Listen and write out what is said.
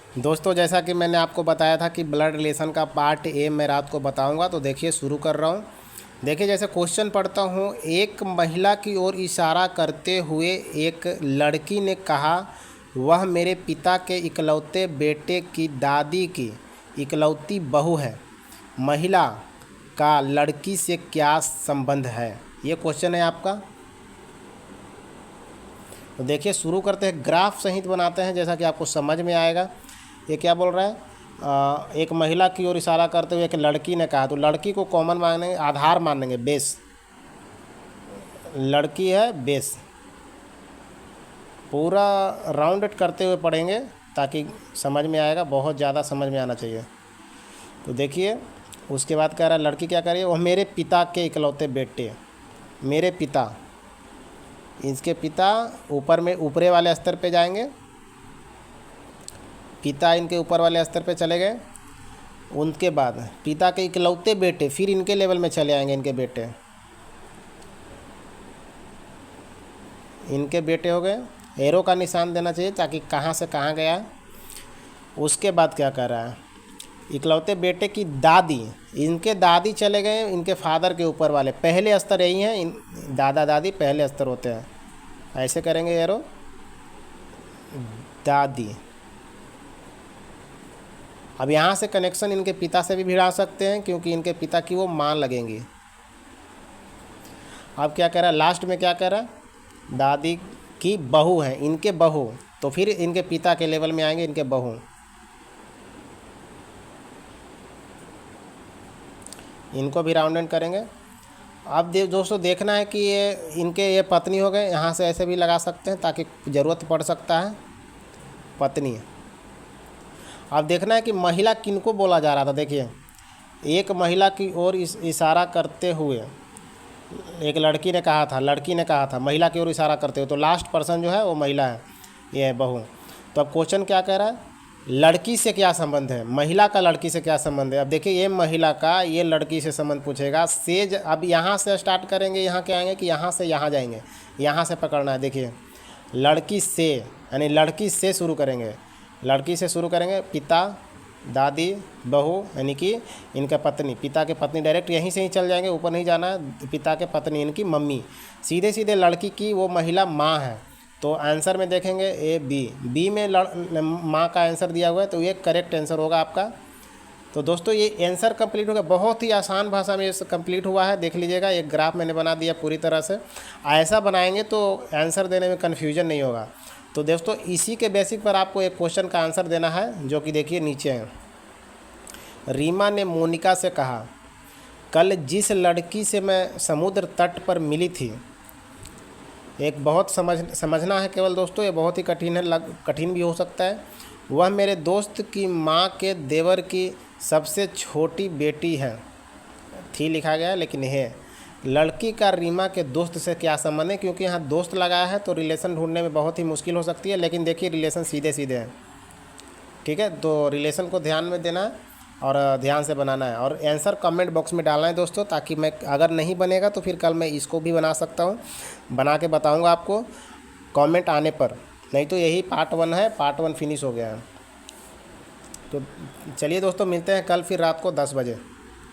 दोस्तों जैसा कि मैंने आपको बताया था कि ब्लड रिलेशन का पार्ट ए मैं रात को बताऊंगा, तो देखिए शुरू कर रहा हूं। देखिए जैसे क्वेश्चन पढ़ता हूं, एक महिला की ओर इशारा करते हुए एक लड़की ने कहा, वह मेरे पिता के इकलौते बेटे की दादी की इकलौती बहू है। महिला का लड़की से क्या संबंध है? ये क्वेश्चन है आपका। तो देखिए शुरू करते हैं, ग्राफ सहित बनाते हैं जैसा कि आपको समझ में आएगा। ये क्या बोल रहा है? एक महिला की ओर इशारा करते हुए एक लड़की ने कहा, तो लड़की को कॉमन मानेंगे, आधार मानेंगे, बेस। लड़की है बेस। पूरा राउंडेड करते हुए पढ़ेंगे ताकि समझ में आएगा, बहुत ज़्यादा समझ में आना चाहिए। तो देखिए उसके बाद कह रहा है, लड़की क्या कर रही है? वह मेरे पिता के इकलौते बेटे। मेरे पिता, इसके पिता ऊपर में ऊपरे वाले स्तर पे जाएंगे, पिता इनके ऊपर वाले स्तर पे चले गए। उनके बाद पिता के इकलौते बेटे, फिर इनके लेवल में चले आएंगे, इनके बेटे, इनके बेटे हो गए। एरो का निशान देना चाहिए ताकि कहाँ से कहाँ गया। उसके बाद क्या कर रहा है? इकलौते बेटे की दादी, इनके दादी चले गए इनके फादर के ऊपर वाले, पहले स्तर यही हैं, इन दादा दादी पहले स्तर होते हैं। ऐसे करेंगे एरो, दादी। अब यहाँ से कनेक्शन इनके पिता से भी भिड़ा सकते हैं क्योंकि इनके पिता की वो माँ लगेंगी। अब क्या कह रहा है लास्ट में? क्या कह रहा है? दादी की बहू है, इनके बहू, तो फिर इनके पिता के लेवल में आएंगे, इनके बहू। इनको भी राउंड एंड करेंगे। अब दोस्तों देखना है कि ये इनके ये पत्नी हो गए, यहाँ से ऐसे भी लगा सकते हैं ताकि ज़रूरत पड़ सकता है, पत्नी। अब देखना है कि महिला किनको बोला जा रहा था। देखिए एक महिला की ओर इशारा करते हुए एक लड़की ने कहा था, लड़की ने कहा था महिला की ओर इशारा करते हुए, तो लास्ट पर्सन जो है वो महिला है, ये है बहू। तो अब क्वेश्चन क्या कह रहा है? लड़की से क्या संबंध है? महिला का लड़की से क्या संबंध है? अब देखिए ये महिला का ये लड़की से संबंध पूछेगा। सेज, अब यहाँ से स्टार्ट करेंगे, यहाँ क्या आएंगे कि यहाँ से यहाँ जाएंगे, यहाँ से पकड़ना है। देखिए लड़की से, यानी लड़की से शुरू करेंगे, लड़की से शुरू करेंगे। पिता, दादी, बहू, यानी कि इनका पत्नी, पिता के पत्नी, डायरेक्ट यहीं से ही चल जाएंगे, ऊपर नहीं जाना है। पिता के पत्नी इनकी मम्मी, सीधे सीधे लड़की की वो महिला माँ है। तो आंसर में देखेंगे ए बी में माँ का आंसर दिया हुआ है, तो ये करेक्ट आंसर होगा आपका। तो दोस्तों ये आंसर कंप्लीट हो गया, बहुत ही आसान भाषा में ये कंप्लीट हुआ है। देख लीजिएगा एक ग्राफ मैंने बना दिया पूरी तरह से। ऐसा बनाएंगे तो आंसर देने में कन्फ्यूजन नहीं होगा। तो दोस्तों इसी के बेसिक पर आपको एक क्वेश्चन का आंसर देना है, जो कि देखिए नीचे है। रीमा ने मोनिका से कहा, कल जिस लड़की से मैं समुद्र तट पर मिली थी, एक बहुत समझना है केवल दोस्तों, ये बहुत ही कठिन है, कठिन भी हो सकता है। वह मेरे दोस्त की माँ के देवर की सबसे छोटी बेटी है। थी लिखा गया है लेकिन है। लड़की का रीमा के दोस्त से क्या संबंध है? क्योंकि यहाँ दोस्त लगाया है तो रिलेशन ढूंढने में बहुत ही मुश्किल हो सकती है, लेकिन देखिए रिलेशन सीधे सीधे हैं। ठीक है, तो रिलेशन को ध्यान में देना है और ध्यान से बनाना है, और आंसर कमेंट बॉक्स में डालना है दोस्तों, ताकि मैं अगर नहीं बनेगा तो फिर कल मैं इसको भी बना सकता हूँ, बना के बताऊँगा आपको कमेंट आने पर। नहीं तो यही पार्ट 1 है, पार्ट 1 फिनिश हो गया है। तो चलिए दोस्तों मिलते हैं कल फिर रात को 10 बजे।